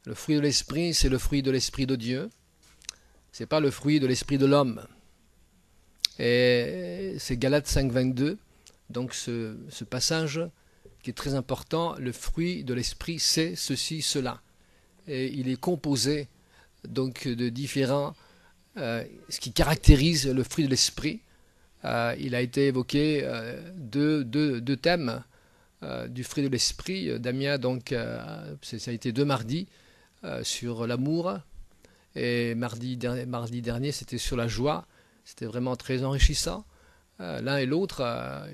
Le fruit de l'esprit, c'est le fruit de l'esprit de Dieu. Ce n'est pas le fruit de l'esprit de l'homme. Et c'est Galates 5,22. Donc ce passage qui est très important, le fruit de l'esprit, c'est ceci, cela. Et il est composé donc de différents, ce qui caractérise le fruit de l'esprit. Il a été évoqué deux thèmes du fruit de l'esprit. Damien, donc, ça a été 2 mardis sur l'amour, et mardi dernier, c'était sur la joie. C'était vraiment très enrichissant. L'un et l'autre,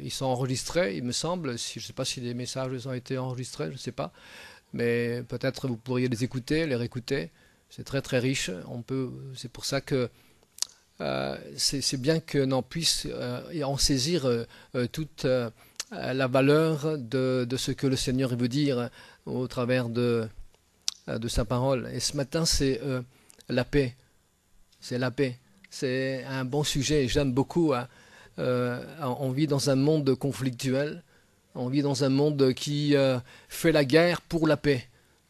ils sont enregistrés, il me semble. Je ne sais pas si les messages ont été enregistrés, je ne sais pas. Mais peut-être vous pourriez les écouter, les réécouter. C'est très très riche. C'est pour ça que c'est bien que l'on puisse en saisir toute la valeur de ce que le Seigneur veut dire au travers de sa parole. Et ce matin, c'est la paix. C'est la paix. C'est un bon sujet. J'aime beaucoup. On vit dans un monde conflictuel. On vit dans un monde qui fait la guerre pour la paix.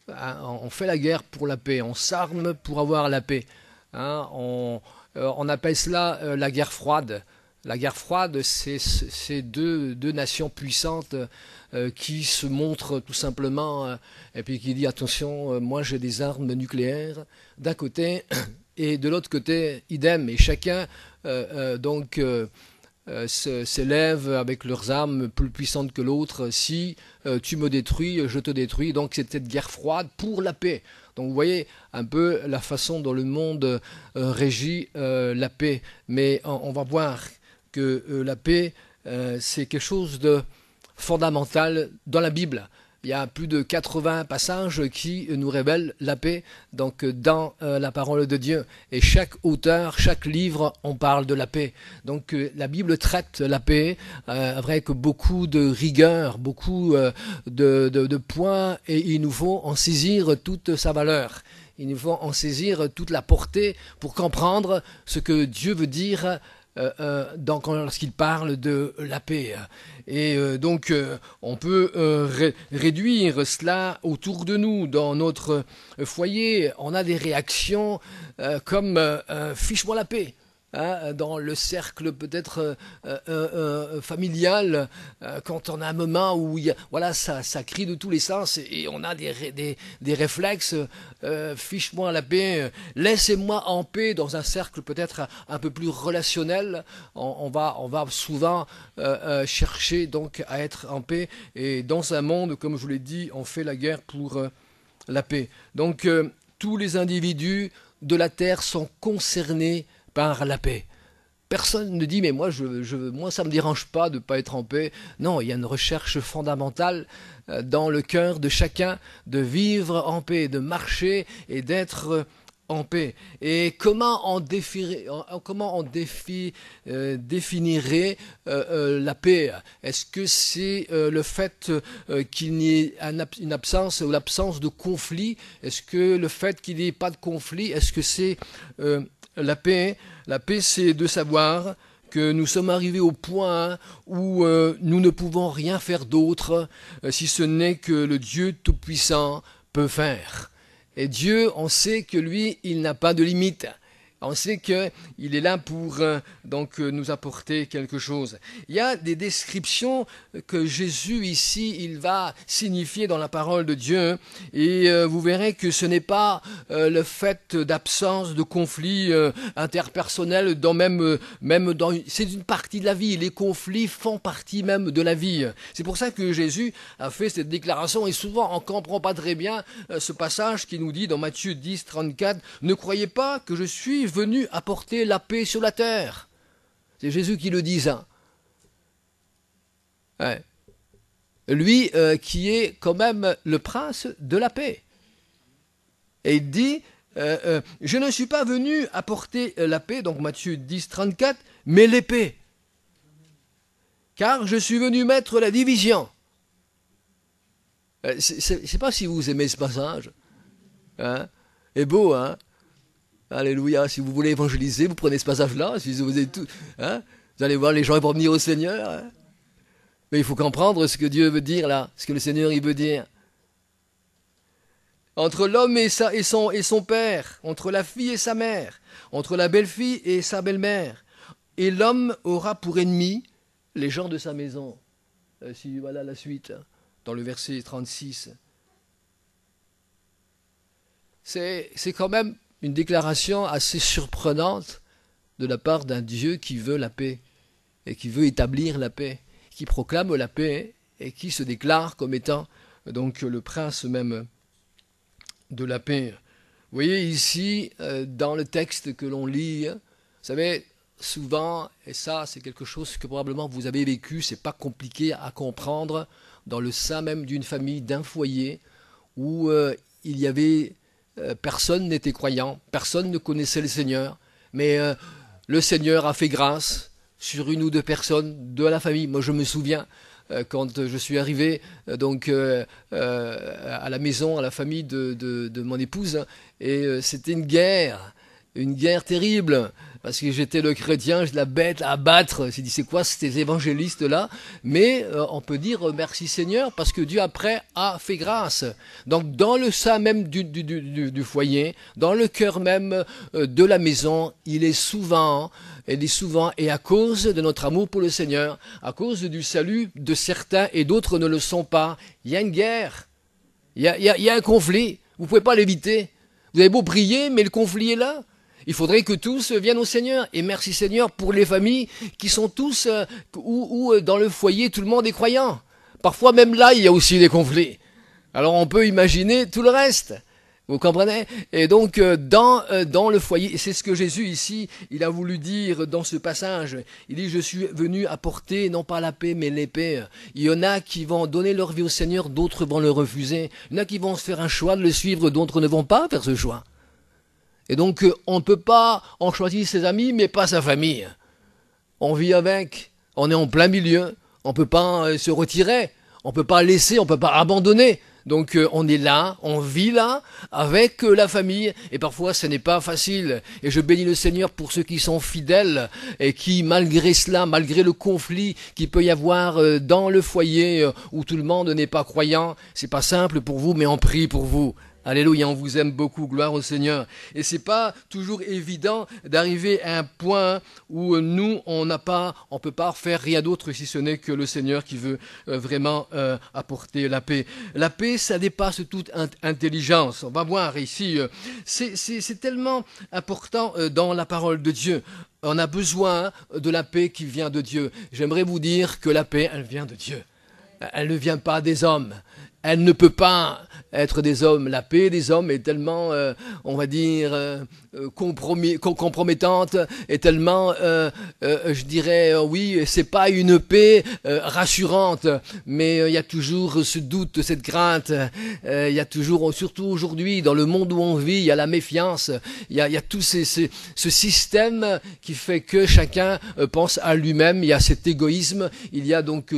On fait la guerre pour la paix. On s'arme pour avoir la paix. On appelle cela la guerre froide. La guerre froide, c'est deux nations puissantes qui se montrent tout simplement et puis qui disent attention, moi j'ai des armes nucléaires d'un côté et de l'autre côté idem. Et chacun s'élève avec leurs armes plus puissantes que l'autre. Si tu me détruis, je te détruis. Donc c'est cette guerre froide pour la paix. Donc vous voyez un peu la façon dont le monde régit la paix. Mais on va voir que la paix, c'est quelque chose de fondamental dans la Bible. Il y a plus de 80 passages qui nous révèlent la paix donc dans la parole de Dieu. Et chaque auteur, chaque livre, on parle de la paix. Donc la Bible traite la paix avec beaucoup de rigueur, beaucoup de points, et il nous faut en saisir toute sa valeur. Il nous faut en saisir toute la portée pour comprendre ce que Dieu veut dire lorsqu'il parle de la paix. Et donc on peut réduire cela autour de nous, dans notre foyer. On a des réactions comme fiche-moi la paix. Dans le cercle peut-être familial, quand on a un moment où ça crie de tous les sens et on a des réflexes, fiche-moi la paix, laissez-moi en paix. Dans un cercle peut-être un peu plus relationnel, on va souvent chercher donc à être en paix, et dans un monde, comme je vous l'ai dit, on fait la guerre pour la paix. Donc tous les individus de la terre sont concernés par la paix. Personne ne dit mais moi ça me dérange pas de pas être en paix. Non, il y a une recherche fondamentale dans le cœur de chacun de vivre en paix, de marcher et d'être en paix. Et comment on définirait la paix? Est-ce que c'est le fait qu'il n'y ait une absence ou l'absence de conflit? Est-ce que le fait qu'il n'y ait pas de conflit, est-ce que c'est la paix? La paix, c'est de savoir que nous sommes arrivés au point où nous ne pouvons rien faire d'autre si ce n'est que le Dieu Tout-Puissant peut faire. Et Dieu, on sait que lui, il n'a pas de limite. On sait qu'il est là pour nous apporter quelque chose. Il y a des descriptions que Jésus ici, il va signifier dans la parole de Dieu. Et vous verrez que ce n'est pas le fait d'absence de conflits interpersonnels, c'est une partie de la vie. Les conflits font partie même de la vie. C'est pour ça que Jésus a fait cette déclaration. Et souvent, on ne comprend pas très bien ce passage qui nous dit dans Matthieu 10, 34, « Ne croyez pas que je suis venu apporter la paix sur la terre. » C'est Jésus qui le dit ça. Ouais. Lui qui est quand même le prince de la paix. Et il dit, je ne suis pas venu apporter la paix, donc Matthieu 10, 34, mais l'épée. Car je suis venu mettre la division. Je ne sais pas si vous aimez ce passage. Hein? C'est beau, hein? Alléluia. Si vous voulez évangéliser, vous prenez ce passage-là. Si vous êtes tout, hein? Vous allez voir, les gens vont venir au Seigneur. Hein? Mais il faut comprendre ce que Dieu veut dire là, ce que le Seigneur il veut dire. entre l'homme et son père, entre la fille et sa mère, entre la belle-fille et sa belle-mère. Et l'homme aura pour ennemi les gens de sa maison. Voilà la suite, dans le verset 36. C'est quand même une déclaration assez surprenante de la part d'un Dieu qui veut la paix et qui veut établir la paix, qui proclame la paix et qui se déclare comme étant donc le prince même de la paix. Vous voyez ici, dans le texte que l'on lit, vous savez, souvent, et ça c'est quelque chose que probablement vous avez vécu, c'est pas compliqué à comprendre, dans le sein même d'une famille, d'un foyer, où il y avait personne n'était croyant, personne ne connaissait le Seigneur, mais le Seigneur a fait grâce sur une ou deux personnes de la famille. Moi je me souviens, quand je suis arrivé à la maison, à la famille de mon épouse, et c'était une guerre terrible, parce que j'étais le chrétien, la bête à abattre. J'ai dit, c'est quoi ces évangélistes-là? Mais on peut dire merci Seigneur, parce que Dieu après a fait grâce. Donc dans le sein même du foyer, dans le cœur même de la maison, il est souvent, et à cause de notre amour pour le Seigneur, à cause du salut de certains et d'autres ne le sont pas, il y a une guerre, il y a un conflit, vous ne pouvez pas l'éviter. Vous avez beau prier, mais le conflit est là. Il faudrait que tous viennent au Seigneur. Et merci Seigneur pour les familles qui sont tous, où dans le foyer tout le monde est croyant. Parfois même là, il y a aussi des conflits. Alors on peut imaginer tout le reste. Vous comprenez? Et donc dans le foyer, et c'est ce que Jésus ici, il a voulu dire dans ce passage. Il dit, je suis venu apporter non pas la paix, mais l'épée. Il y en a qui vont donner leur vie au Seigneur, d'autres vont le refuser. Il y en a qui vont se faire un choix de le suivre, d'autres ne vont pas faire ce choix. Et donc on ne peut pas, on choisit ses amis, mais pas sa famille. On vit avec, on est en plein milieu, on ne peut pas se retirer, on ne peut pas laisser, on ne peut pas abandonner. Donc on est là, on vit là, avec la famille, et parfois ce n'est pas facile. Et je bénis le Seigneur pour ceux qui sont fidèles, et qui malgré cela, malgré le conflit qu'il peut y avoir dans le foyer, où tout le monde n'est pas croyant, c'est pas simple pour vous, mais on prie pour vous. Alléluia, on vous aime beaucoup, gloire au Seigneur. Et c'est pas toujours évident d'arriver à un point où nous, on peut pas faire rien d'autre si ce n'est que le Seigneur qui veut vraiment apporter la paix. La paix, ça dépasse toute intelligence. On va voir ici, c'est tellement important dans la parole de Dieu. On a besoin de la paix qui vient de Dieu. J'aimerais vous dire que la paix, elle vient de Dieu. Elle ne vient pas des hommes. Elle ne peut pas être des hommes. La paix des hommes est tellement, on va dire, compromettante, et tellement, je dirais, oui, c'est pas une paix rassurante, mais il y a toujours ce doute, cette crainte. Il y a toujours, surtout aujourd'hui, dans le monde où on vit, il y a la méfiance. Il y a tout ce système qui fait que chacun pense à lui-même. Il y a cet égoïsme. Il y a donc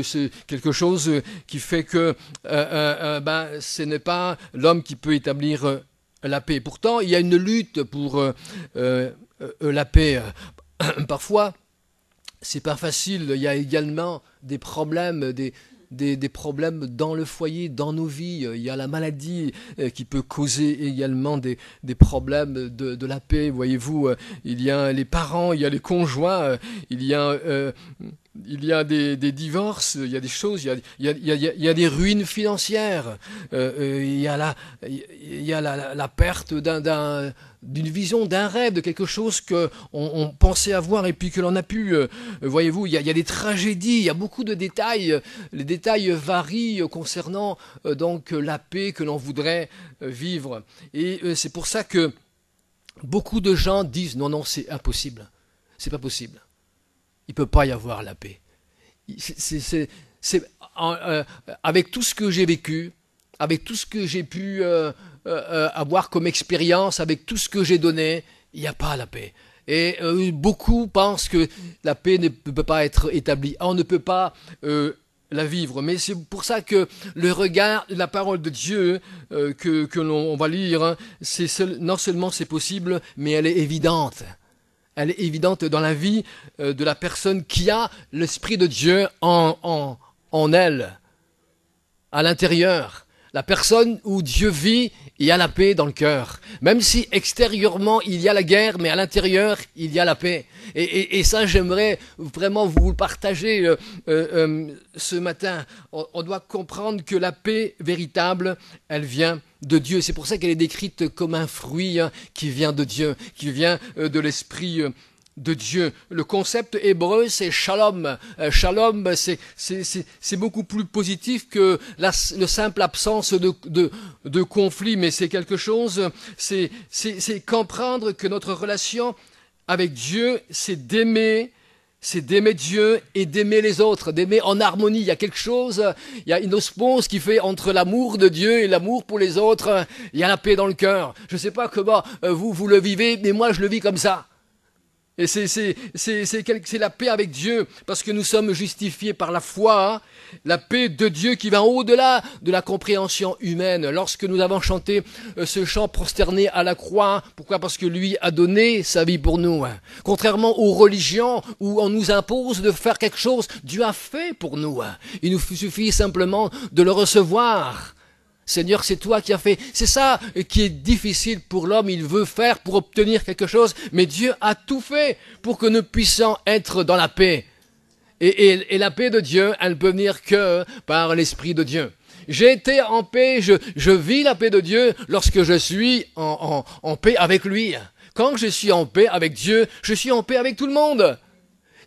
quelque chose qui fait que ce n'est pas l'homme qui peut établir la paix. Pourtant, il y a une lutte pour la paix. Parfois, c'est pas facile. Il y a également des problèmes, des problèmes dans le foyer, dans nos vies. Il y a la maladie qui peut causer également des problèmes de la paix. Voyez-vous, il y a les parents, il y a les conjoints, il y a des divorces, il y a des choses, il y a des ruines financières, il y a la perte d'une vision, d'un rêve, de quelque chose qu'on pensait avoir et puis que l'on n'a pu. Voyez-vous, il y a des tragédies, il y a beaucoup de détails. Les détails varient concernant donc la paix que l'on voudrait vivre. Et c'est pour ça que beaucoup de gens disent non, c'est impossible, c'est pas possible. Il ne peut pas y avoir la paix. Avec tout ce que j'ai vécu, avec tout ce que j'ai pu avoir comme expérience, avec tout ce que j'ai donné, il n'y a pas la paix. Et beaucoup pensent que la paix ne peut pas être établie. On ne peut pas la vivre. Mais c'est pour ça que le regard, la parole de Dieu que l'on va lire, hein, non seulement c'est possible, mais elle est évidente. Elle est évidente dans la vie de la personne qui a l'Esprit de Dieu en elle, à l'intérieur. La personne où Dieu vit, il y a la paix dans le cœur. Même si extérieurement il y a la guerre, mais à l'intérieur il y a la paix. Et ça, j'aimerais vraiment vous le partager ce matin. On doit comprendre que la paix véritable, elle vient de Dieu. C'est pour ça qu'elle est décrite comme un fruit qui vient de Dieu, qui vient de l'Esprit de Dieu. Le concept hébreu, c'est shalom. Shalom, c'est beaucoup plus positif que la simple absence de conflit, mais c'est quelque chose, c'est comprendre que notre relation avec Dieu, c'est d'aimer Dieu et d'aimer les autres, d'aimer en harmonie. Il y a quelque chose, il y a une osmose qui fait entre l'amour de Dieu et l'amour pour les autres. Il y a la paix dans le cœur. Je ne sais pas comment vous le vivez, mais moi je le vis comme ça. Et c'est la paix avec Dieu, parce que nous sommes justifiés par la foi, la paix de Dieu qui va au-delà de la compréhension humaine. Lorsque nous avons chanté ce chant prosterné à la croix, pourquoi? Parce que lui a donné sa vie pour nous. Contrairement aux religions où on nous impose de faire quelque chose, Dieu a fait pour nous. Il nous suffit simplement de le recevoir. Seigneur, c'est toi qui as fait. C'est ça qui est difficile pour l'homme. Il veut faire pour obtenir quelque chose, mais Dieu a tout fait pour que nous puissions être dans la paix. Et la paix de Dieu, elle ne peut venir que par l'Esprit de Dieu. J'ai été en paix, je vis la paix de Dieu lorsque je suis en paix avec lui. Quand je suis en paix avec Dieu, je suis en paix avec tout le monde.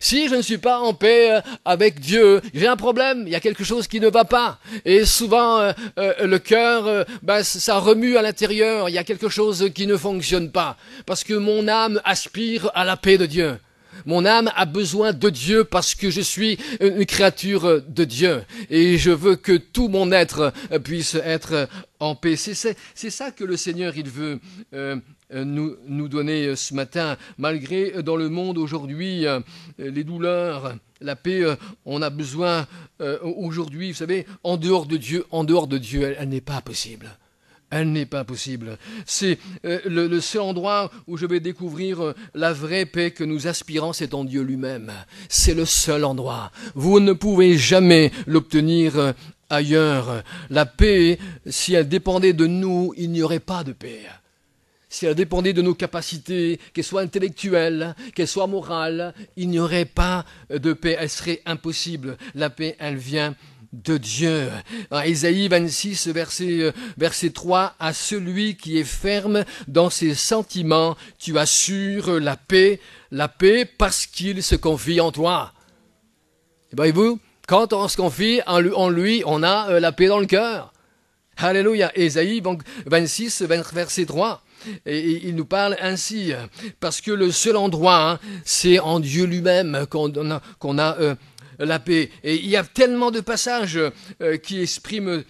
Si je ne suis pas en paix avec Dieu, j'ai un problème, il y a quelque chose qui ne va pas. Et souvent, le cœur, ça remue à l'intérieur, il y a quelque chose qui ne fonctionne pas. Parce que mon âme aspire à la paix de Dieu. Mon âme a besoin de Dieu parce que je suis une créature de Dieu. Et je veux que tout mon être puisse être en paix. C'est ça que le Seigneur, il veut nous donner ce matin. Malgré dans le monde aujourd'hui les douleurs, la paix, on a besoin aujourd'hui, vous savez, en dehors de Dieu, elle n'est pas possible. Elle n'est pas possible. C'est le seul endroit où je vais découvrir la vraie paix que nous aspirons, c'est en Dieu lui-même. C'est le seul endroit. Vous ne pouvez jamais l'obtenir ailleurs. La paix, si elle dépendait de nous, il n'y aurait pas de paix. Si elle dépendait de nos capacités, qu'elles soient intellectuelles, qu'elles soient morales, il n'y aurait pas de paix. Elle serait impossible. La paix, elle vient de Dieu. En Ésaïe 26, verset 3, « À celui qui est ferme dans ses sentiments, tu assures la paix parce qu'il se confie en toi. » Et voyez-vous, quand on se confie en lui, on a la paix dans le cœur. Alléluia. Ésaïe 26, verset 3. Et il nous parle ainsi, parce que le seul endroit, c'est en Dieu lui-même qu'on a la paix. Et il y a tellement de passages qui expriment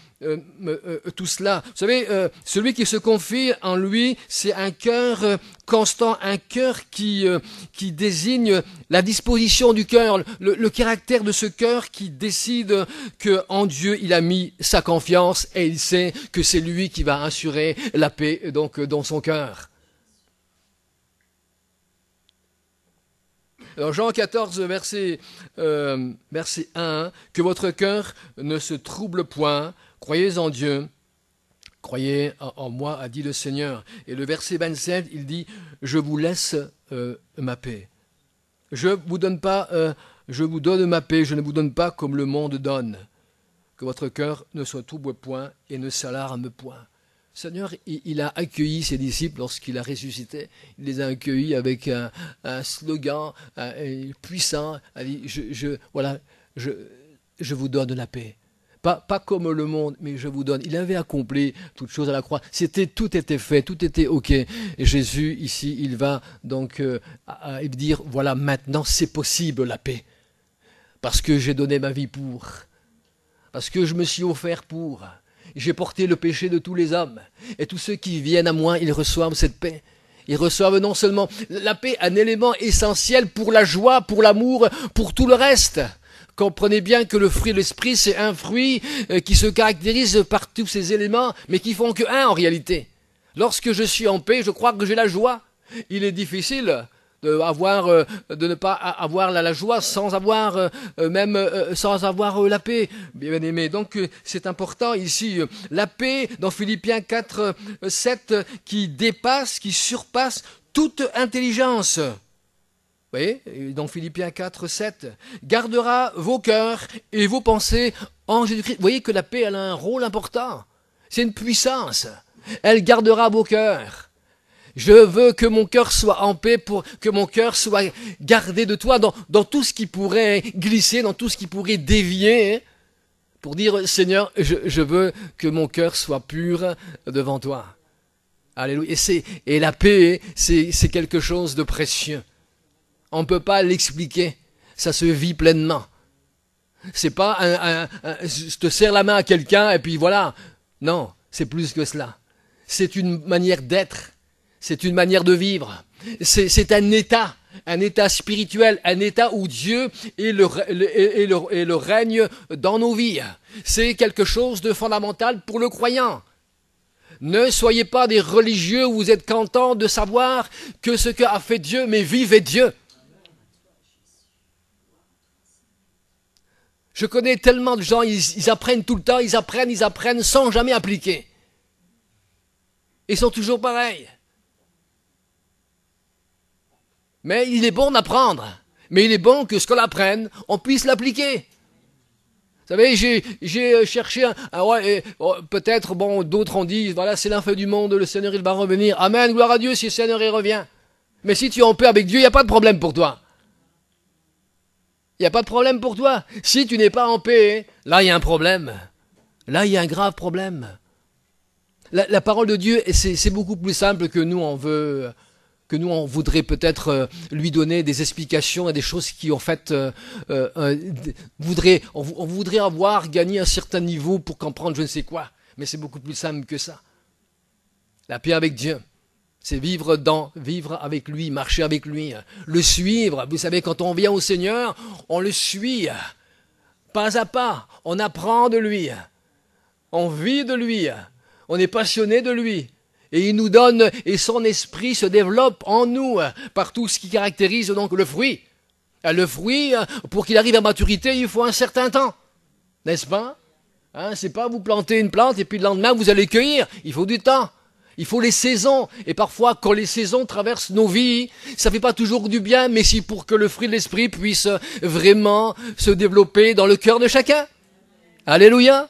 tout cela. Vous savez, celui qui se confie en lui, c'est un cœur constant, un cœur qui désigne la disposition du cœur, le caractère de ce cœur qui décide qu'en Dieu il a mis sa confiance et il sait que c'est lui qui va assurer la paix donc dans son cœur. Alors Jean 14, verset 1, « Que votre cœur ne se trouble point, croyez en Dieu, croyez en moi, a dit le Seigneur. » Et le verset 27, il dit, « Je vous laisse ma paix. Je vous donne ma paix, je ne vous donne pas comme le monde donne. Que votre cœur ne se trouble point et ne s'alarme point. » Seigneur, il a accueilli ses disciples lorsqu'il a ressuscité. Il les a accueillis avec un slogan puissant. Il dit, je vous donne la paix. Pas comme le monde, mais je vous donne. Il avait accompli toutes choses à la croix. Tout était fait, tout était OK. Et Jésus, ici, il va donc dire, voilà, maintenant, c'est possible la paix. Parce que j'ai donné ma vie pour. Parce que je me suis offert pour. J'ai porté le péché de tous les hommes. Et tous ceux qui viennent à moi, ils reçoivent cette paix. Ils reçoivent non seulement la paix, un élément essentiel pour la joie, pour l'amour, pour tout le reste. Comprenez bien que le fruit de l'esprit, c'est un fruit qui se caractérise par tous ces éléments, mais qui font que un en réalité. Lorsque je suis en paix, je crois que j'ai la joie. Il est difficile de ne pas avoir la joie sans avoir sans avoir la paix, bien aimé. Donc c'est important ici, la paix dans Philippiens 4, 7, qui dépasse, qui surpasse toute intelligence. Vous voyez, dans Philippiens 4, 7, gardera vos cœurs et vos pensées en Jésus-Christ. Vous voyez que la paix, elle a un rôle important. C'est une puissance. Elle gardera vos cœurs. Je veux que mon cœur soit en paix, pour que mon cœur soit gardé de toi dans tout ce qui pourrait glisser, dans tout ce qui pourrait dévier, pour dire, Seigneur, je veux que mon cœur soit pur devant toi. Alléluia. Et la paix, c'est quelque chose de précieux. On ne peut pas l'expliquer. Ça se vit pleinement. C'est pas je te serre la main à quelqu'un et puis voilà. Non, c'est plus que cela. C'est une manière d'être. C'est une manière de vivre. C'est un état spirituel, un état où Dieu est le règne dans nos vies. C'est quelque chose de fondamental pour le croyant. Ne soyez pas des religieux où vous êtes contents de savoir que ce qu'a fait Dieu, mais vivez Dieu. Je connais tellement de gens, ils apprennent tout le temps, ils apprennent sans jamais appliquer. Ils sont toujours pareils. Mais il est bon d'apprendre. Mais il est bon que ce qu'on apprenne, on puisse l'appliquer. Vous savez, j'ai cherché peut-être, d'autres ont dit, voilà, c'est la fin du monde, le Seigneur, il va revenir. Amen, gloire à Dieu si le Seigneur, il revient. Mais si tu es en paix avec Dieu, il n'y a pas de problème pour toi. Il n'y a pas de problème pour toi. Si tu n'es pas en paix, là, il y a un problème. Là, il y a un grave problème. La parole de Dieu, c'est beaucoup plus simple que nous, on voudrait peut-être lui donner des explications et des choses qui, en fait, on voudrait avoir gagné un certain niveau pour comprendre je ne sais quoi. Mais c'est beaucoup plus simple que ça. La paix avec Dieu, c'est vivre avec lui, marcher avec lui, le suivre. Vous savez, quand on vient au Seigneur, on le suit, pas à pas. On apprend de lui, on vit de lui, on est passionné de lui. Et il nous donne, et son esprit se développe en nous par tout ce qui caractérise donc le fruit. Le fruit, pour qu'il arrive à maturité, il faut un certain temps. N'est-ce pas? C'est pas vous planter une plante et puis le lendemain vous allez cueillir. Il faut du temps. Il faut les saisons. Et parfois, quand les saisons traversent nos vies, ça fait pas toujours du bien, mais c'est pour que le fruit de l'esprit puisse vraiment se développer dans le cœur de chacun. Alléluia.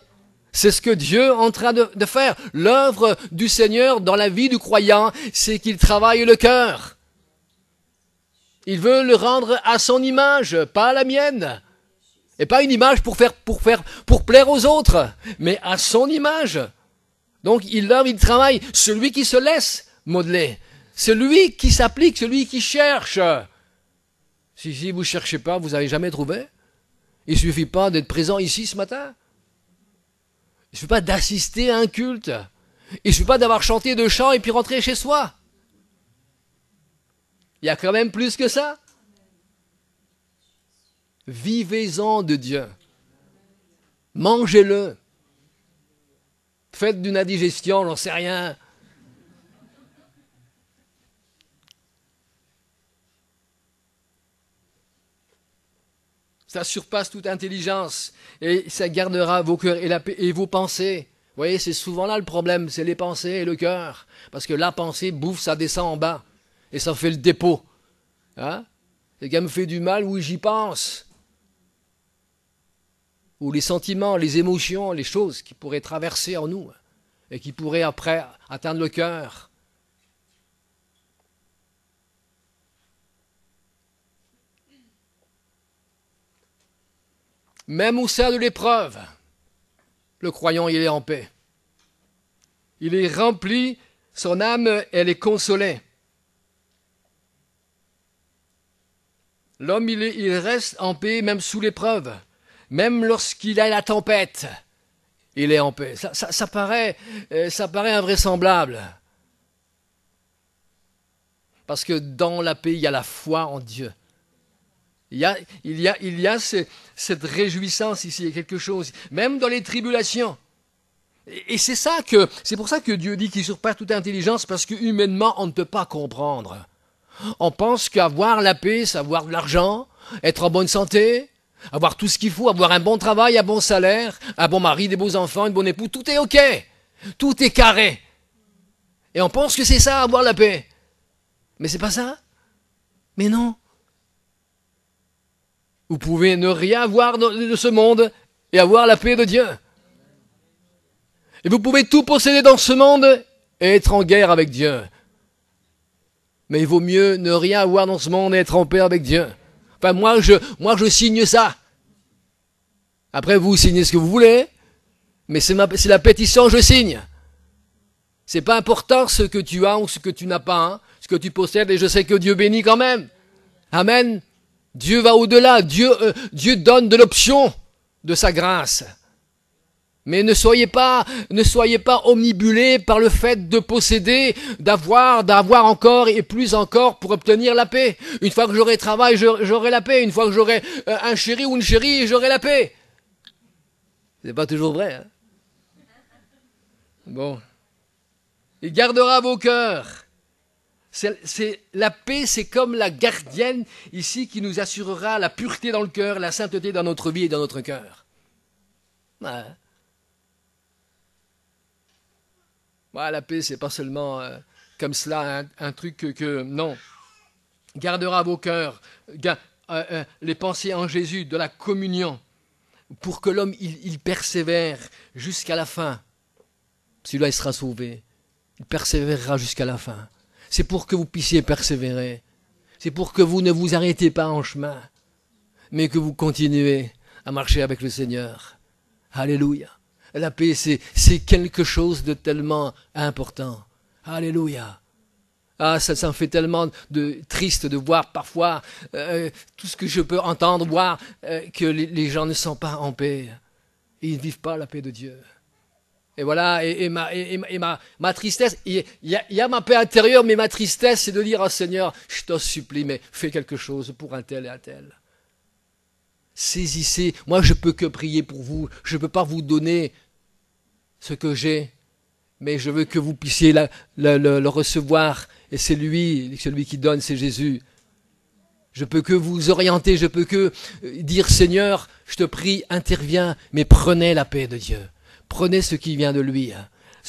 C'est ce que Dieu est en train de faire. L'œuvre du Seigneur dans la vie du croyant, c'est qu'il travaille le cœur. Il veut le rendre à son image, pas à la mienne. Et pas une image pour plaire aux autres, mais à son image. Donc il travaille. Celui qui se laisse modeler, celui qui s'applique, celui qui cherche. Si vous ne cherchez pas, vous n'avez jamais trouvé. Il ne suffit pas d'être présent ici ce matin. Il ne suffit pas d'assister à un culte. Il ne suffit pas d'avoir chanté 2 chants et puis rentrer chez soi. Il y a quand même plus que ça. Vivez-en de Dieu. Mangez-le. Faites d'une indigestion, j'en sais rien. Ça surpasse toute intelligence et ça gardera vos cœurs et vos pensées. Vous voyez, c'est souvent là le problème, c'est les pensées et le cœur. Parce que la pensée bouffe, ça descend en bas et ça fait le dépôt. C'est qu'elle me fait du mal, oui, j'y pense. Ou les sentiments, les émotions, les choses qui pourraient traverser en nous et qui pourraient après atteindre le cœur. Même au sein de l'épreuve, le croyant, il est en paix. Il est rempli, son âme, elle est consolée. L'homme, il reste en paix même sous l'épreuve. Même lorsqu'il a la tempête, il est en paix. Ça paraît invraisemblable. Parce que dans la paix, il y a la foi en Dieu. Il y a cette réjouissance ici, il y a quelque chose, même dans les tribulations. Et c'est pour ça que Dieu dit qu'il surpasse toute intelligence, parce que humainement, on ne peut pas comprendre. On pense qu'avoir la paix, c'est avoir de l'argent, être en bonne santé, avoir tout ce qu'il faut, avoir un bon travail, un bon salaire, un bon mari, des beaux enfants, une bonne épouse, tout est ok. Tout est carré. Et on pense que c'est ça, avoir la paix. Mais c'est pas ça. Mais non. Vous pouvez ne rien avoir de ce monde et avoir la paix de Dieu. Et vous pouvez tout posséder dans ce monde et être en guerre avec Dieu. Mais il vaut mieux ne rien avoir dans ce monde et être en paix avec Dieu. Enfin, moi, je signe ça. Après, vous signez ce que vous voulez, mais c'est la pétition, je signe. C'est pas important ce que tu as ou ce que tu n'as pas, hein, ce que tu possèdes, et je sais que Dieu bénit quand même. Amen. Dieu va au-delà. Dieu donne de l'option de sa grâce. Mais ne soyez pas omnibulés par le fait de posséder, d'avoir encore et plus encore pour obtenir la paix. Une fois que j'aurai travail, j'aurai la paix. Une fois que j'aurai un chéri ou une chérie, j'aurai la paix. C'est pas toujours vrai, hein? Bon. Il gardera vos cœurs. La paix, c'est comme la gardienne ici qui nous assurera la pureté dans le cœur, la sainteté dans notre vie et dans notre cœur. Ouais. Ouais, la paix, c'est pas seulement comme cela, un truc que non. Gardera vos cœurs, les pensées en Jésus, de la communion, pour que l'homme, il persévère jusqu'à la fin. Celui-là, il sera sauvé. Il persévérera jusqu'à la fin. C'est pour que vous puissiez persévérer. C'est pour que vous ne vous arrêtez pas en chemin, mais que vous continuez à marcher avec le Seigneur. Alléluia. La paix, c'est quelque chose de tellement important. Alléluia. Ah, ça me fait tellement triste de voir parfois tout ce que je peux entendre, voir que les gens ne sont pas en paix. Ils ne vivent pas la paix de Dieu. Et voilà, et ma tristesse, il y a ma paix intérieure, mais ma tristesse, c'est de dire, oh Seigneur, je t'en supplie, mais fais quelque chose pour un tel et un tel. Saisissez, moi je peux que prier pour vous, je ne peux pas vous donner ce que j'ai, mais je veux que vous puissiez le recevoir, et c'est lui, celui qui donne, c'est Jésus. Je peux que vous orienter, je peux que dire, Seigneur, je te prie, interviens, mais prenez la paix de Dieu. Prenez ce qui vient de lui.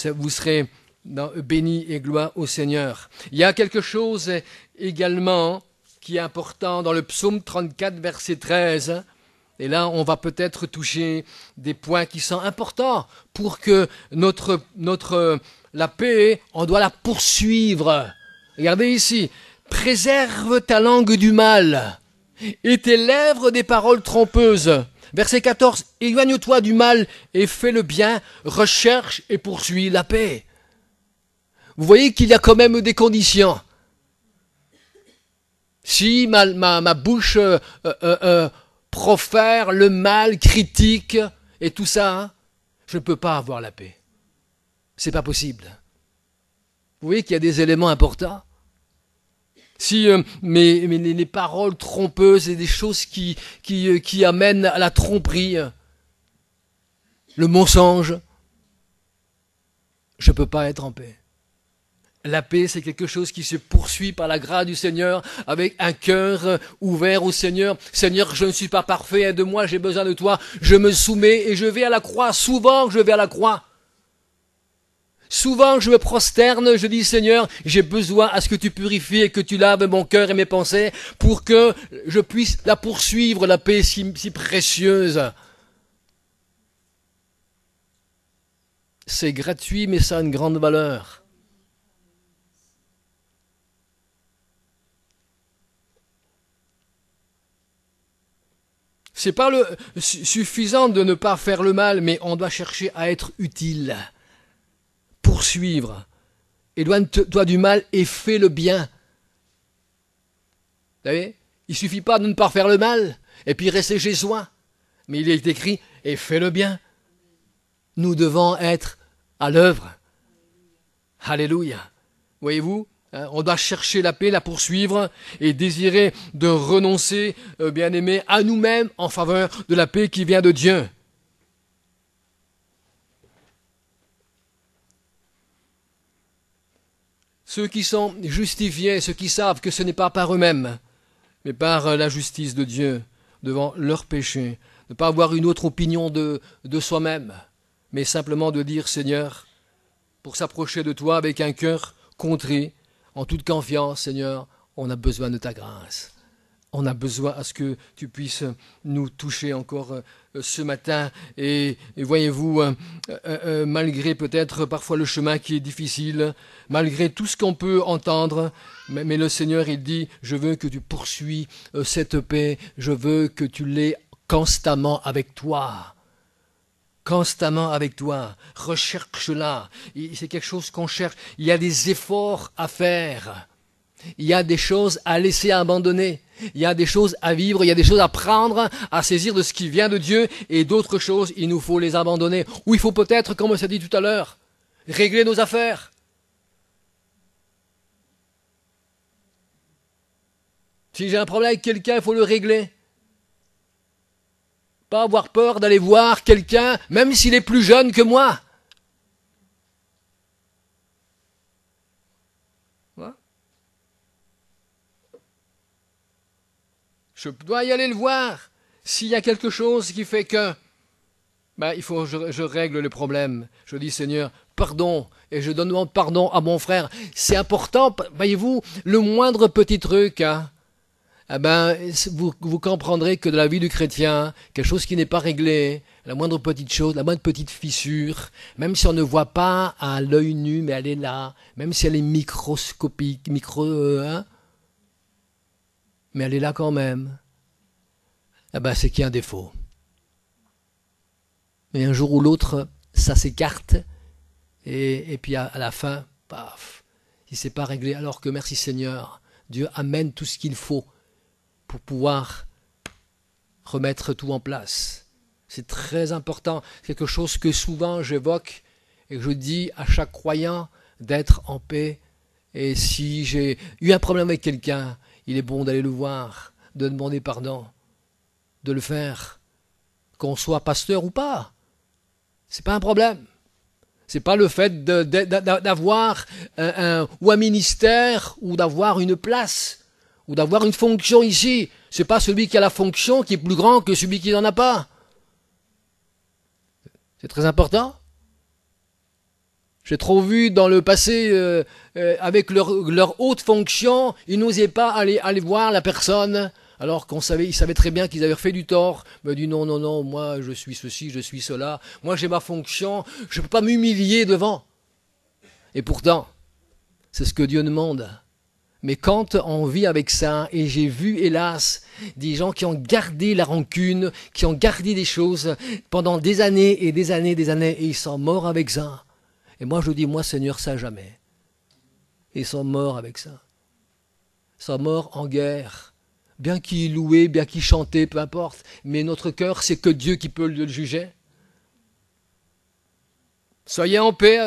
Vous serez bénis et gloire au Seigneur. Il y a quelque chose également qui est important dans le psaume 34, verset 13. Et là, on va peut-être toucher des points qui sont importants pour que la paix, on doit la poursuivre. Regardez ici. Préserve ta langue du mal et tes lèvres des paroles trompeuses. Verset 14, éloigne-toi du mal et fais le bien, recherche et poursuis la paix. Vous voyez qu'il y a quand même des conditions. Si ma bouche profère le mal, critique et tout ça, hein, je ne peux pas avoir la paix. C'est pas possible. Vous voyez qu'il y a des éléments importants. Si les paroles trompeuses et des choses qui amènent à la tromperie, le mensonge, je ne peux pas être en paix. La paix, c'est quelque chose qui se poursuit par la grâce du Seigneur, avec un cœur ouvert au Seigneur. Seigneur, je ne suis pas parfait, aide-moi, j'ai besoin de toi. Je me soumets et je vais à la croix. Souvent, je vais à la croix. Souvent, je me prosterne, je dis, Seigneur, j'ai besoin à ce que tu purifies et que tu laves mon cœur et mes pensées pour que je puisse la poursuivre, la paix si précieuse. C'est gratuit, mais ça a une grande valeur. C'est pas suffisant de ne pas faire le mal, mais on doit chercher à être utile. Poursuivre. Éloigne-toi du mal et fais le bien. Vous savez, il suffit pas de ne pas faire le mal et puis rester chez soi. Mais il est écrit, et fais le bien. Nous devons être à l'œuvre. Alléluia. Voyez-vous, on doit chercher la paix, la poursuivre et désirer de renoncer, bien-aimés, à nous-mêmes en faveur de la paix qui vient de Dieu. Ceux qui sont justifiés, ceux qui savent que ce n'est pas par eux-mêmes, mais par la justice de Dieu devant leurs péchés. Ne pas avoir une autre opinion de soi-même, mais simplement de dire, Seigneur, pour s'approcher de toi avec un cœur contrit, en toute confiance, Seigneur, on a besoin de ta grâce. On a besoin à ce que tu puisses nous toucher encore ce matin. Et voyez-vous, malgré peut-être parfois le chemin qui est difficile, malgré tout ce qu'on peut entendre, mais le Seigneur, il dit, je veux que tu poursuives cette paix, je veux que tu l'aies constamment avec toi. Constamment avec toi. Recherche-la. C'est quelque chose qu'on cherche. Il y a des efforts à faire. Il y a des choses à laisser abandonner. Il y a des choses à vivre, il y a des choses à prendre, à saisir de ce qui vient de Dieu, et d'autres choses, il nous faut les abandonner. Ou il faut peut-être, comme on s'est dit tout à l'heure, régler nos affaires. Si j'ai un problème avec quelqu'un, il faut le régler. Pas avoir peur d'aller voir quelqu'un, même s'il est plus jeune que moi. Je dois y aller le voir. S'il y a quelque chose qui fait que, il faut que je règle le problème. Je dis, Seigneur, pardon, et je demande pardon à mon frère. C'est important, voyez-vous, le moindre petit truc, vous comprendrez que de la vie du chrétien, quelque chose qui n'est pas réglé, la moindre petite chose, la moindre petite fissure, même si on ne voit pas à l'œil nu, mais elle est là, même si elle est microscopique, mais elle est là quand même, c'est qu'il y a un défaut. Mais un jour ou l'autre, ça s'écarte, et puis à la fin, paf, il ne s'est pas réglé, alors que merci Seigneur, Dieu amène tout ce qu'il faut pour pouvoir remettre tout en place. C'est très important, quelque chose que souvent j'évoque, et que je dis à chaque croyant d'être en paix, et si j'ai eu un problème avec quelqu'un, il est bon d'aller le voir, de demander pardon, de le faire, qu'on soit pasteur ou pas. C'est pas un problème. C'est pas le fait d'avoir un ministère ou d'avoir une place ou d'avoir une fonction ici. C'est pas celui qui a la fonction qui est plus grand que celui qui n'en a pas. C'est très important. J'ai trop vu dans le passé, avec leur haute fonction, ils n'osaient pas aller voir la personne, alors ils savaient très bien qu'ils avaient fait du tort. Mais dit non, moi je suis ceci, je suis cela, moi j'ai ma fonction, je ne peux pas m'humilier devant. Et pourtant, c'est ce que Dieu demande. Mais quand on vit avec ça, et j'ai vu, hélas, des gens qui ont gardé la rancune, qui ont gardé des choses pendant des années et des années, et ils sont morts avec ça. Et moi, je dis, moi, Seigneur, ça jamais. Ils sont morts avec ça. Ils sont morts en guerre. Bien qu'ils louaient, bien qu'ils chantaient, peu importe. Mais notre cœur, c'est que Dieu qui peut le juger. Soyez en paix,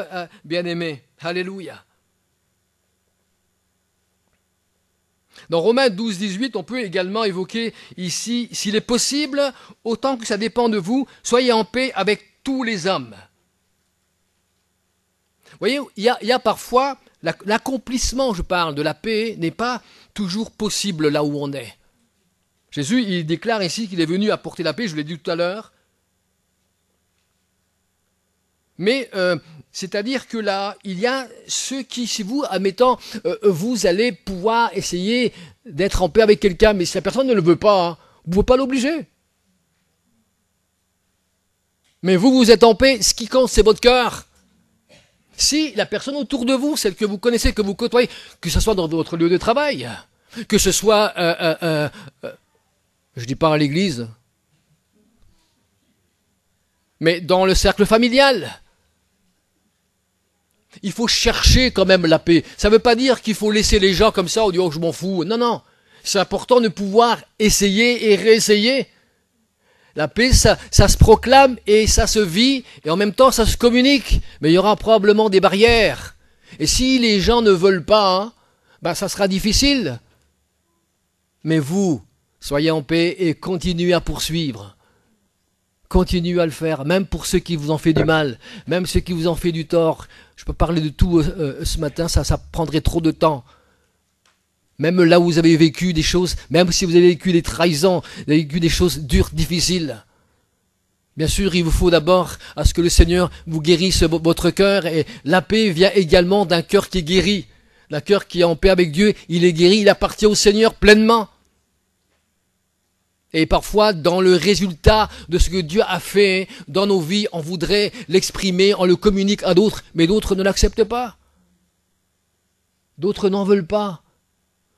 bien-aimés. Alléluia. Dans Romains 12, 18, on peut également évoquer ici, s'il est possible, autant que ça dépend de vous, soyez en paix avec tous les hommes. Vous voyez, il y a parfois, l'accomplissement, je parle, de la paix n'est pas toujours possible là où on est. Jésus, il déclare ici qu'il est venu apporter la paix, je l'ai dit tout à l'heure. Mais, c'est-à-dire que là, il y a ceux qui, si vous, admettons, vous allez pouvoir essayer d'être en paix avec quelqu'un, mais si la personne ne le veut pas, vous ne pouvez pas l'obliger. Mais vous êtes en paix, ce qui compte, c'est votre cœur. Si la personne autour de vous, celle que vous connaissez, que vous côtoyez, que ce soit dans votre lieu de travail, que ce soit, je dis pas à l'église, mais dans le cercle familial, il faut chercher quand même la paix. Ça ne veut pas dire qu'il faut laisser les gens comme ça, on dit oh je m'en fous. Non. C'est important de pouvoir essayer et réessayer. La paix, ça se proclame et ça se vit, et en même temps ça se communique. Mais il y aura probablement des barrières. Et si les gens ne veulent pas, ça sera difficile. Mais vous, soyez en paix et continuez à poursuivre. Continuez à le faire, même pour ceux qui vous ont fait du mal, même ceux qui vous ont fait du tort. Je peux parler de tout ce matin, ça prendrait trop de temps. Même là où vous avez vécu des choses, même si vous avez vécu des trahisons, vous avez vécu des choses dures, difficiles. Bien sûr, il vous faut d'abord à ce que le Seigneur vous guérisse votre cœur, et la paix vient également d'un cœur qui est guéri. Un cœur qui est en paix avec Dieu, il est guéri, il appartient au Seigneur pleinement. Et parfois, dans le résultat de ce que Dieu a fait dans nos vies, on voudrait l'exprimer, on le communique à d'autres, mais d'autres ne l'acceptent pas. D'autres n'en veulent pas.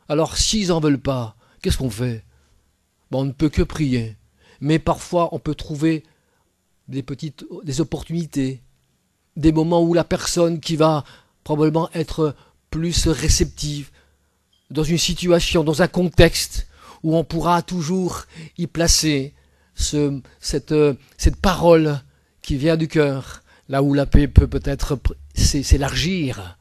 Alors, s'ils n'en veulent pas, qu'est-ce qu'on fait? On ne peut que prier. Mais parfois, on peut trouver des opportunités, des moments où la personne qui va probablement être plus réceptive, dans une situation, dans un contexte, où on pourra toujours y placer cette parole qui vient du cœur, là où la paix peut peut-être s'élargir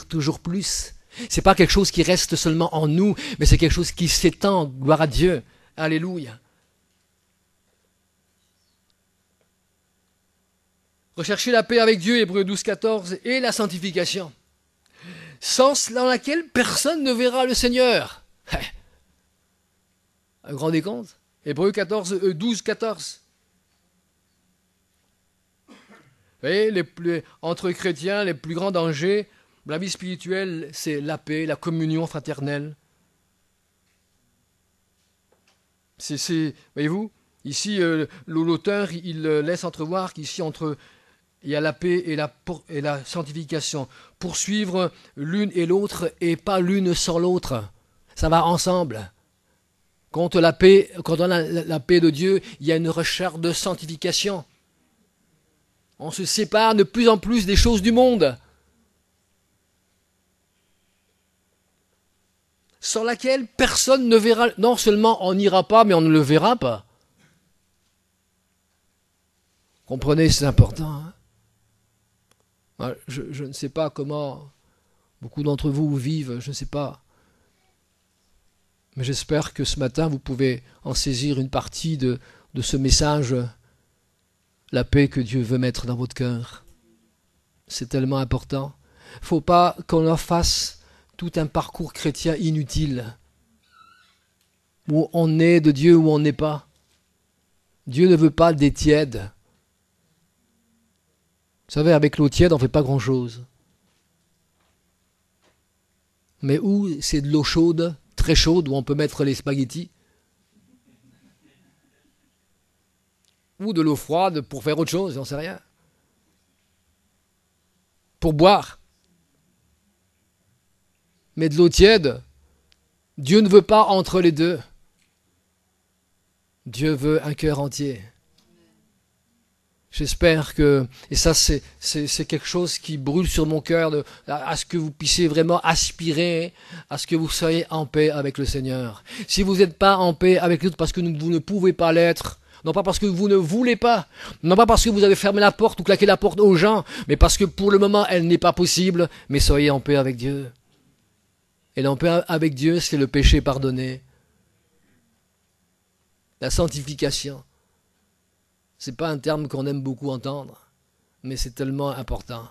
toujours plus. C'est pas quelque chose qui reste seulement en nous, mais c'est quelque chose qui s'étend, gloire à Dieu, alléluia. Recherchez la paix avec Dieu, Hébreux 12, 14, et la sanctification, sans laquelle personne ne verra le Seigneur. Vous vous rendez compte? Hébreux 12, 14. Vous voyez, entre chrétiens, les plus grands dangers de la vie spirituelle, c'est la paix, la communion fraternelle. Voyez-vous, ici, l'auteur, il laisse entrevoir qu'ici, il y a la paix et la sanctification. Poursuivre l'une et l'autre et pas l'une sans l'autre. Ça va ensemble. Quand on a la paix de Dieu, il y a une recherche de sanctification. On se sépare de plus en plus des choses du monde, sans laquelle personne ne verra. Non seulement on n'ira pas, mais on ne le verra pas. Comprenez, c'est important. Je ne sais pas comment beaucoup d'entre vous vivent, je ne sais pas. Mais j'espère que ce matin, vous pouvez en saisir une partie de ce message, la paix que Dieu veut mettre dans votre cœur. C'est tellement important. Il ne faut pas qu'on en fasse tout un parcours chrétien inutile, où on est de Dieu, où on n'est pas. Dieu ne veut pas des tièdes. Vous savez, avec l'eau tiède, on ne fait pas grand-chose. Mais où c'est de l'eau chaude, très chaude, où on peut mettre les spaghettis, ou de l'eau froide pour faire autre chose, j'en sais rien. Pour boire. Mais de l'eau tiède, Dieu ne veut pas entre les deux. Dieu veut un cœur entier. J'espère que, et ça c'est quelque chose qui brûle sur mon cœur, à ce que vous puissiez vraiment aspirer à ce que vous soyez en paix avec le Seigneur. Si vous n'êtes pas en paix avec l'autre parce que vous ne pouvez pas l'être, non pas parce que vous ne voulez pas, non pas parce que vous avez fermé la porte ou claqué la porte aux gens, mais parce que pour le moment elle n'est pas possible, mais soyez en paix avec Dieu. Et en paix avec Dieu, c'est le péché pardonné. La sanctification. C'est pas un terme qu'on aime beaucoup entendre, mais c'est tellement important.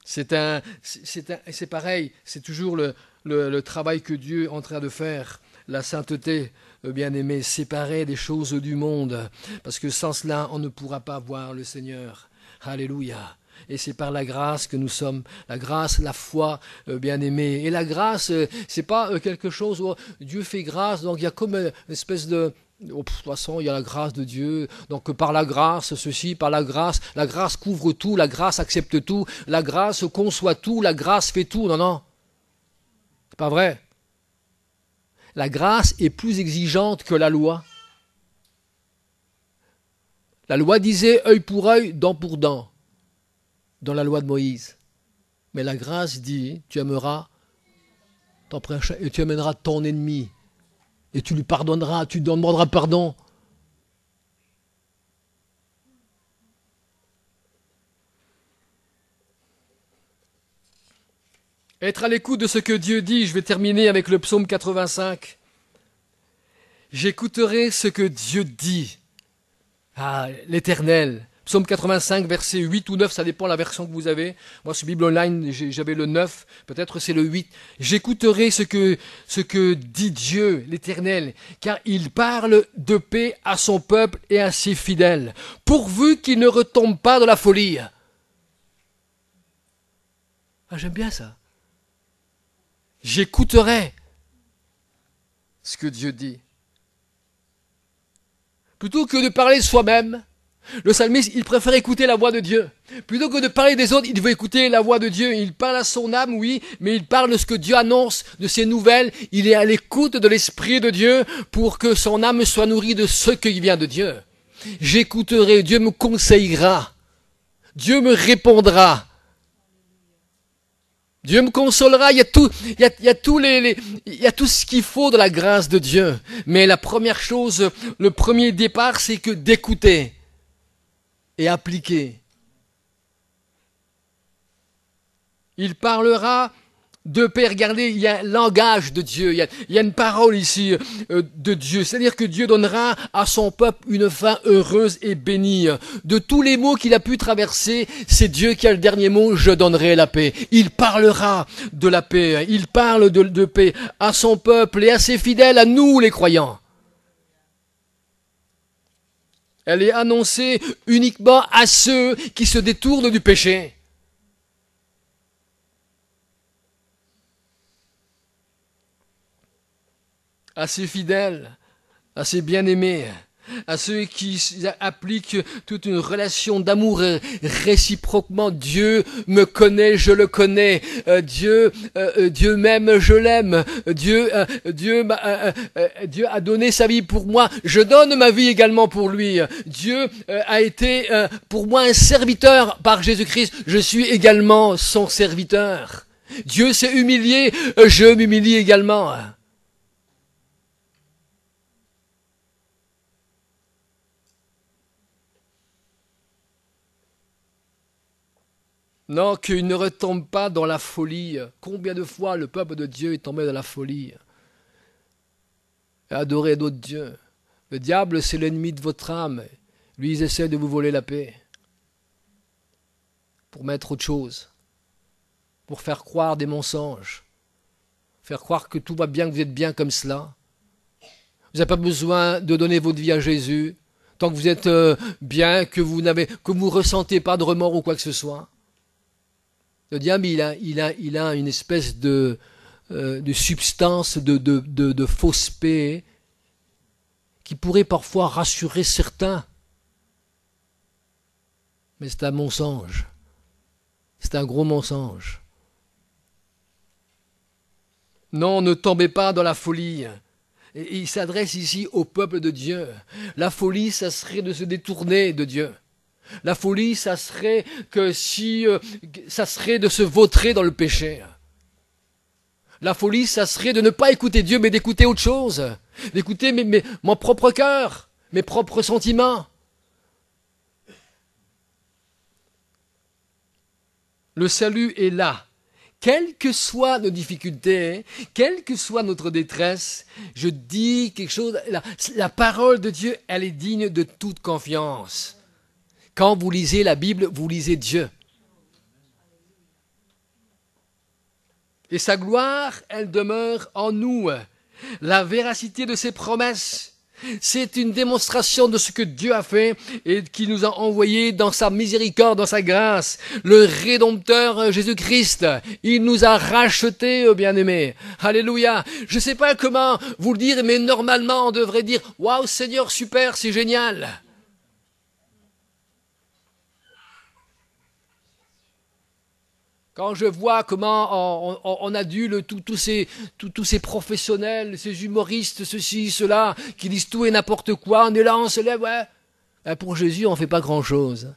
C'est pareil, c'est toujours le travail que Dieu est en train de faire, la sainteté, bien-aimé, séparer des choses du monde, parce que sans cela, on ne pourra pas voir le Seigneur. Alléluia. Et c'est par la grâce que nous sommes, la grâce, la foi, bien-aimé. Et la grâce, c'est pas quelque chose où Dieu fait grâce, donc il y a comme une espèce de... de toute façon, il y a la grâce de Dieu. Donc par la grâce, ceci, par la grâce couvre tout, la grâce accepte tout, la grâce conçoit tout, la grâce fait tout. Non, non. C'est pas vrai. La grâce est plus exigeante que la loi. La loi disait œil pour œil, dent pour dent, dans la loi de Moïse. Mais la grâce dit, tu aimeras ton prochain et tu amèneras ton ennemi. Et tu lui pardonneras, tu lui demanderas pardon. Être à l'écoute de ce que Dieu dit, je vais terminer avec le psaume 85. J'écouterai ce que Dieu dit. Ah, l'Éternel. Psaume 85, verset 8 ou 9, ça dépend de la version que vous avez. Moi, sur Bible Online, j'avais le 9, peut-être c'est le 8. J'écouterai ce que dit Dieu, l'Éternel, car il parle de paix à son peuple et à ses fidèles, pourvu qu'il ne retombe pas dans la folie. Ah, j'aime bien ça. J'écouterai ce que Dieu dit. Plutôt que de parler de soi-même, le psalmiste, il préfère écouter la voix de Dieu. Plutôt que de parler des autres, il veut écouter la voix de Dieu. Il parle à son âme, oui, mais il parle de ce que Dieu annonce, de ses nouvelles. Il est à l'écoute de l'Esprit de Dieu pour que son âme soit nourrie de ce qui vient de Dieu. J'écouterai, Dieu me conseillera. Dieu me répondra. Dieu me consolera, il y a tout ce qu'il faut de la grâce de Dieu. Mais la première chose, le premier départ, c'est que d'écouter et appliquer. Il parlera de paix. Regardez, il y a un langage de Dieu, il y a une parole ici de Dieu. C'est-à-dire que Dieu donnera à son peuple une fin heureuse et bénie. De tous les mots qu'il a pu traverser, c'est Dieu qui a le dernier mot, je donnerai la paix. Il parlera de la paix, il parle de paix à son peuple et à ses fidèles, à nous les croyants. Elle est annoncée uniquement à ceux qui se détournent du péché. À ses fidèles, à ses bien-aimés, à ceux qui appliquent toute une relation d'amour réciproquement. Dieu me connaît, je le connais. Dieu m'aime, je l'aime. Dieu a donné sa vie pour moi. Je donne ma vie également pour lui. Dieu a été pour moi un serviteur par Jésus-Christ. Je suis également son serviteur. Dieu s'est humilié, je m'humilie également. Non, qu'il ne retombe pas dans la folie. Combien de fois le peuple de Dieu est tombé dans la folie et adoré d'autres dieux. Le diable, c'est l'ennemi de votre âme. Lui, il essaie de vous voler la paix pour mettre autre chose, pour faire croire des mensonges, faire croire que tout va bien, que vous êtes bien comme cela. Vous n'avez pas besoin de donner votre vie à Jésus tant que vous êtes bien, que vous ne ressentez pas de remords ou quoi que ce soit. Le diable, il a une espèce de substance de fausse paix qui pourrait parfois rassurer certains. Mais c'est un mensonge. C'est un gros mensonge. Non, ne tombez pas dans la folie. Et il s'adresse ici au peuple de Dieu. La folie, ça serait de se détourner de Dieu. La folie, ça serait ça serait de se vautrer dans le péché. La folie, ça serait de ne pas écouter Dieu, mais d'écouter autre chose. D'écouter mon propre cœur, mes propres sentiments. Le salut est là. Quelles que soient nos difficultés, quelle que soit notre détresse, je dis quelque chose, la parole de Dieu, elle est digne de toute confiance. Quand vous lisez la Bible, vous lisez Dieu. Et sa gloire, elle demeure en nous. La véracité de ses promesses, c'est une démonstration de ce que Dieu a fait et qui nous a envoyé dans sa miséricorde, dans sa grâce. Le Rédempteur Jésus-Christ, il nous a rachetés, bien-aimés. Alléluia. Je ne sais pas comment vous le dire, mais normalement on devrait dire « Waouh Seigneur, super, c'est génial !» Quand je vois comment on adule tous ces professionnels, ces humoristes, ceci, cela, qui disent tout et n'importe quoi, on est là, on se lève, ouais. Ben pour Jésus, on ne fait pas grand-chose.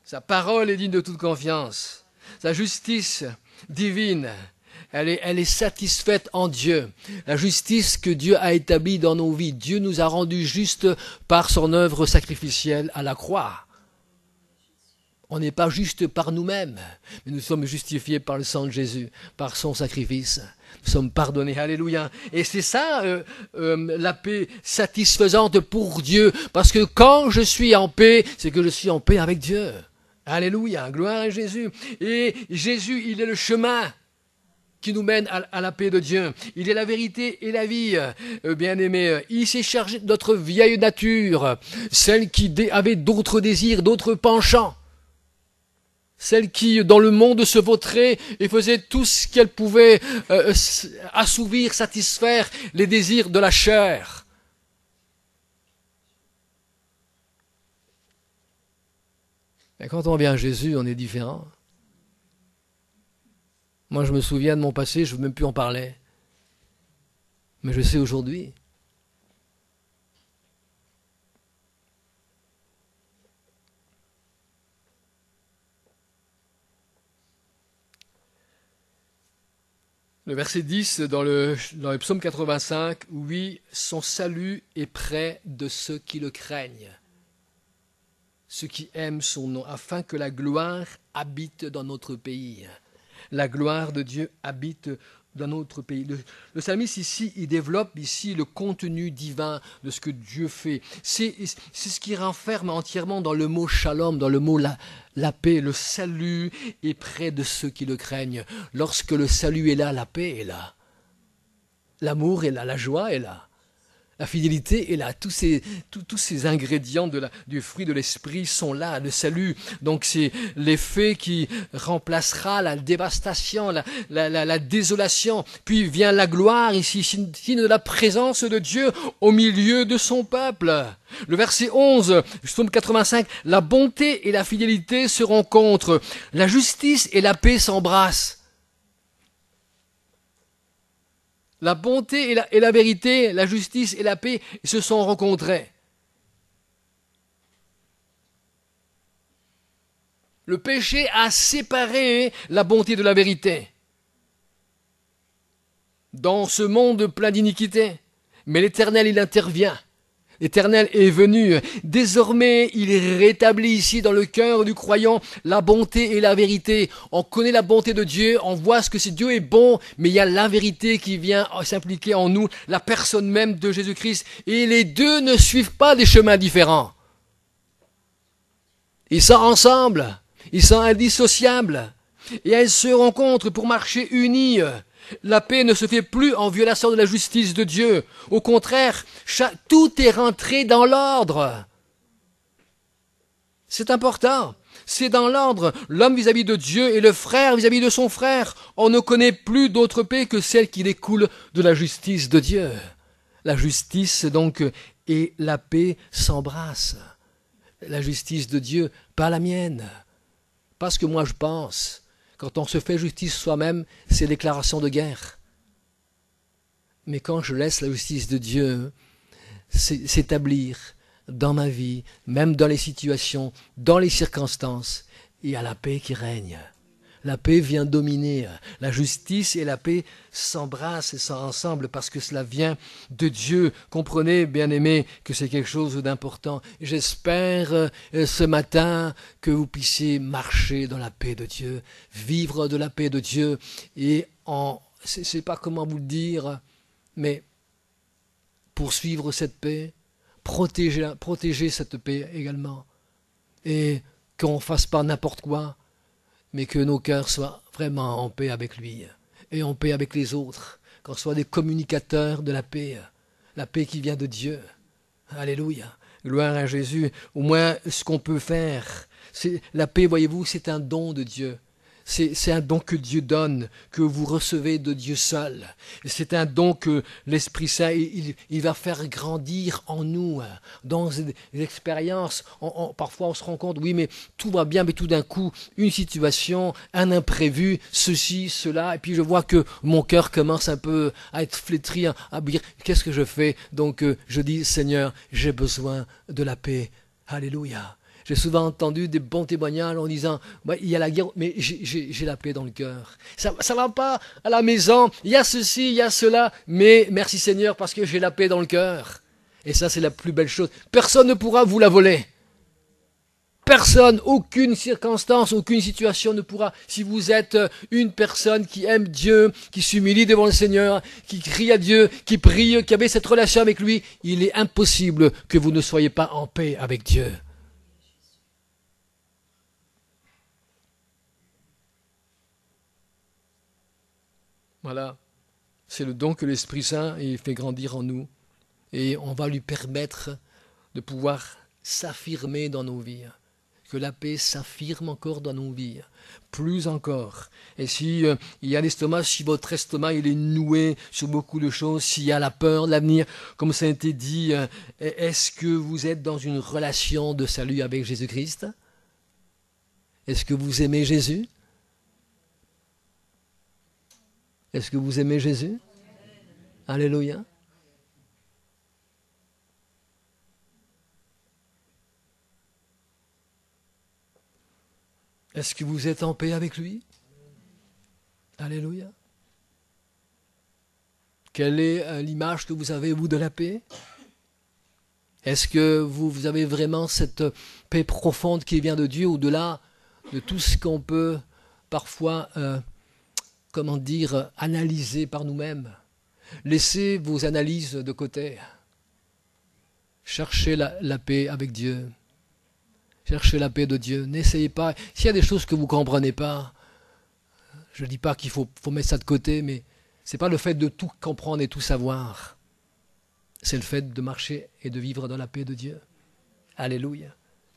Sa parole est digne de toute confiance. Sa justice divine, elle est satisfaite en Dieu. La justice que Dieu a établie dans nos vies. Dieu nous a rendus justes par son œuvre sacrificielle à la croix. On n'est pas juste par nous-mêmes, mais nous sommes justifiés par le sang de Jésus, par son sacrifice. Nous sommes pardonnés, alléluia. Et c'est ça la paix satisfaisante pour Dieu, parce que quand je suis en paix, c'est que je suis en paix avec Dieu. Alléluia, gloire à Jésus. Et Jésus, il est le chemin qui nous mène à la paix de Dieu. Il est la vérité et la vie, bien-aimés. Il s'est chargé de notre vieille nature, celle qui avait d'autres désirs, d'autres penchants. Celle qui, dans le monde, se vautrait et faisait tout ce qu'elle pouvait assouvir, satisfaire les désirs de la chair. Mais quand on vient à Jésus, on est différent. Moi, je me souviens de mon passé, je ne veux même plus en parler. Mais je sais aujourd'hui. Le verset 10 dans le psaume 85, oui, son salut est près de ceux qui le craignent, ceux qui aiment son nom, afin que la gloire habite dans notre pays. La gloire de Dieu habite dans notre pays. Le psalmiste ici, il développe ici le contenu divin de ce que Dieu fait. C'est ce qui renferme entièrement dans le mot shalom, dans le mot la paix. Le salut est près de ceux qui le craignent. Lorsque le salut est là, la paix est là. L'amour est là, la joie est là. La fidélité est là, tous ces ingrédients du fruit de l'esprit sont là, le salut. Donc c'est l'effet qui remplacera la dévastation, la désolation. Puis vient la gloire ici, signe de la présence de Dieu au milieu de son peuple. Le verset 11, psaume 85, la bonté et la fidélité se rencontrent, la justice et la paix s'embrassent. La bonté et la vérité, la justice et la paix se sont rencontrés. Le péché a séparé la bonté de la vérité dans ce monde plein d'iniquité. Mais l'Éternel, il intervient. L'Éternel est venu. Désormais, il rétablit ici dans le cœur du croyant la bonté et la vérité. On connaît la bonté de Dieu, on voit ce que c'est. Dieu est bon, mais il y a la vérité qui vient s'impliquer en nous, la personne même de Jésus-Christ. Et les deux ne suivent pas des chemins différents. Ils sont ensemble, ils sont indissociables. Et elles se rencontrent pour marcher unies. La paix ne se fait plus en violation de la justice de Dieu. Au contraire, tout est rentré dans l'ordre. C'est important. C'est dans l'ordre. L'homme vis-à-vis de Dieu et le frère vis-à-vis de son frère. On ne connaît plus d'autre paix que celle qui découle de la justice de Dieu. La justice, donc, et la paix s'embrassent. La justice de Dieu, pas la mienne. Pas ce que moi je pense. Quand on se fait justice soi-même, c'est déclaration de guerre. Mais quand je laisse la justice de Dieu s'établir dans ma vie, même dans les situations, dans les circonstances, il y a la paix qui règne. La paix vient dominer. La justice et la paix s'embrassent et sont ensemble parce que cela vient de Dieu. Comprenez, bien-aimés, que c'est quelque chose d'important. J'espère ce matin que vous puissiez marcher dans la paix de Dieu, vivre de la paix de Dieu et je ne sais pas comment vous le dire, mais poursuivre cette paix, protéger cette paix également et qu'on ne fasse pas n'importe quoi, mais que nos cœurs soient vraiment en paix avec lui et en paix avec les autres, qu'on soit des communicateurs de la paix qui vient de Dieu. Alléluia, gloire à Jésus. Au moins, ce qu'on peut faire, la paix, voyez-vous, c'est un don de Dieu. C'est un don que Dieu donne, que vous recevez de Dieu seul. C'est un don que l'Esprit Saint, il va faire grandir en nous, dans des expériences. Parfois on se rend compte, oui, mais tout va bien, mais tout d'un coup, une situation, un imprévu, ceci, cela, et puis je vois que mon cœur commence un peu à être flétri, à dire, qu'est-ce que je fais? Donc je dis, Seigneur, j'ai besoin de la paix. Alléluia. J'ai souvent entendu des bons témoignages en disant il y a la guerre, mais j'ai la paix dans le cœur. Ça va pas à la maison, il y a ceci, il y a cela, mais merci Seigneur parce que j'ai la paix dans le cœur. Et ça, c'est la plus belle chose. Personne ne pourra vous la voler. personne, aucune circonstance, aucune situation ne pourra, si vous êtes une personne qui aime Dieu, qui s'humilie devant le Seigneur, qui crie à Dieu, qui prie, qui avait cette relation avec lui, il est impossible que vous ne soyez pas en paix avec Dieu. Voilà, c'est le don que l'Esprit Saint il fait grandir en nous et on va lui permettre de pouvoir s'affirmer dans nos vies, que la paix s'affirme encore dans nos vies, plus encore. Et si il y a l'estomac, si votre estomac il est noué sur beaucoup de choses, s'il y a la peur de l'avenir, comme ça a été dit, est-ce que vous êtes dans une relation de salut avec Jésus-Christ? Est-ce que vous aimez Jésus? Est-ce que vous aimez Jésus? Alléluia. Est-ce que vous êtes en paix avec lui? Alléluia. Quelle est l'image que vous avez, vous, de la paix? Est-ce que vous avez vraiment cette paix profonde qui vient de Dieu, au-delà de tout ce qu'on peut parfois analyser par nous-mêmes? Laissez vos analyses de côté. Cherchez la paix avec Dieu. Cherchez la paix de Dieu. N'essayez pas. S'il y a des choses que vous ne comprenez pas, je ne dis pas qu'il faut mettre ça de côté, mais ce n'est pas le fait de tout comprendre et tout savoir. C'est le fait de marcher et de vivre dans la paix de Dieu. Alléluia.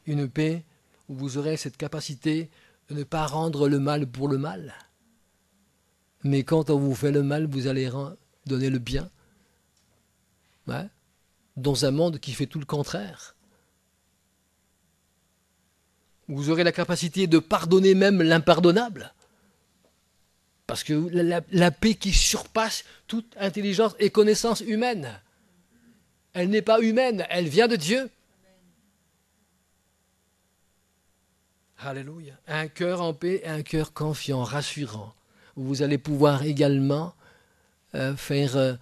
Une paix où vous aurez cette capacité de ne pas rendre le mal pour le mal. Mais quand on vous fait le mal, vous allez donner le bien. Ouais. Dans un monde qui fait tout le contraire. Vous aurez la capacité de pardonner même l'impardonnable. Parce que la paix qui surpasse toute intelligence et connaissance humaine. Elle n'est pas humaine, elle vient de Dieu. Alléluia. Un cœur en paix et un cœur confiant, rassurant. Vous allez pouvoir également faire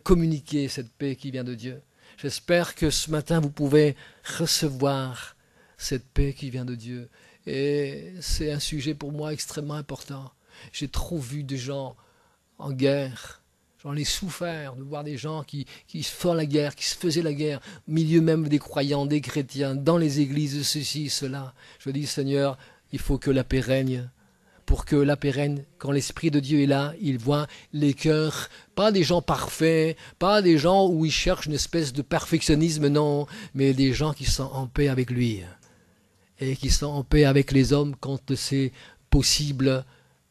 communiquer cette paix qui vient de Dieu. J'espère que ce matin, vous pouvez recevoir cette paix qui vient de Dieu. Et c'est un sujet pour moi extrêmement important. J'ai trop vu de gens en guerre. J'en ai souffert de voir des gens qui se font la guerre, qui se faisaient la guerre, au milieu même des croyants, des chrétiens, dans les églises, ceci, cela. Je dis, Seigneur, il faut que la paix règne. Pour que la paix règne, quand l'Esprit de Dieu est là, il voit les cœurs, pas des gens parfaits, pas des gens où ils cherchent une espèce de perfectionnisme, non, mais des gens qui sont en paix avec lui. Et qui sont en paix avec les hommes quand c'est possible,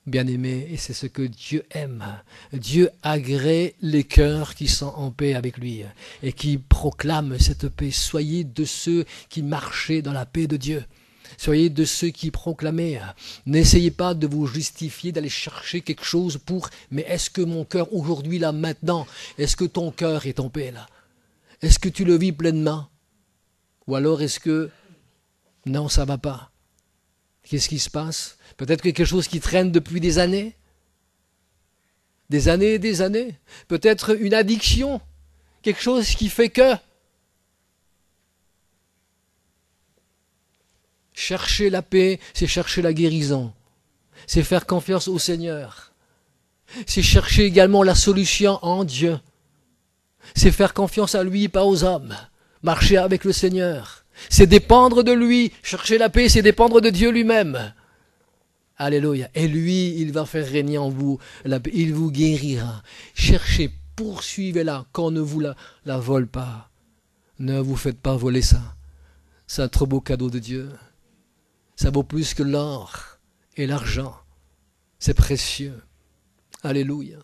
bien-aimé, et c'est ce que Dieu aime. Dieu agrée les cœurs qui sont en paix avec lui et qui proclament cette paix. Soyez de ceux qui marchaient dans la paix de Dieu. Soyez de ceux qui proclamaient. N'essayez pas de vous justifier, d'aller chercher quelque chose pour... Mais est-ce que mon cœur, aujourd'hui, là, maintenant, est-ce que ton cœur est en paix, là? Est-ce que tu le vis pleinement? Ou alors est-ce que... Non, ça ne va pas. Qu'est-ce qui se passe? Peut-être quelque chose qui traîne depuis des années. Des années et des années. Peut-être une addiction. Quelque chose qui fait que... Chercher la paix, c'est chercher la guérison. C'est faire confiance au Seigneur. C'est chercher également la solution en Dieu. C'est faire confiance à lui, pas aux hommes. Marcher avec le Seigneur. C'est dépendre de lui. Chercher la paix, c'est dépendre de Dieu lui-même. Alléluia. Et lui, il va faire régner en vous la paix. Il vous guérira. Cherchez, poursuivez-la, qu'on ne vous la vole pas. Ne vous faites pas voler ça. C'est un trop beau cadeau de Dieu. Ça vaut plus que l'or et l'argent. C'est précieux. Alléluia.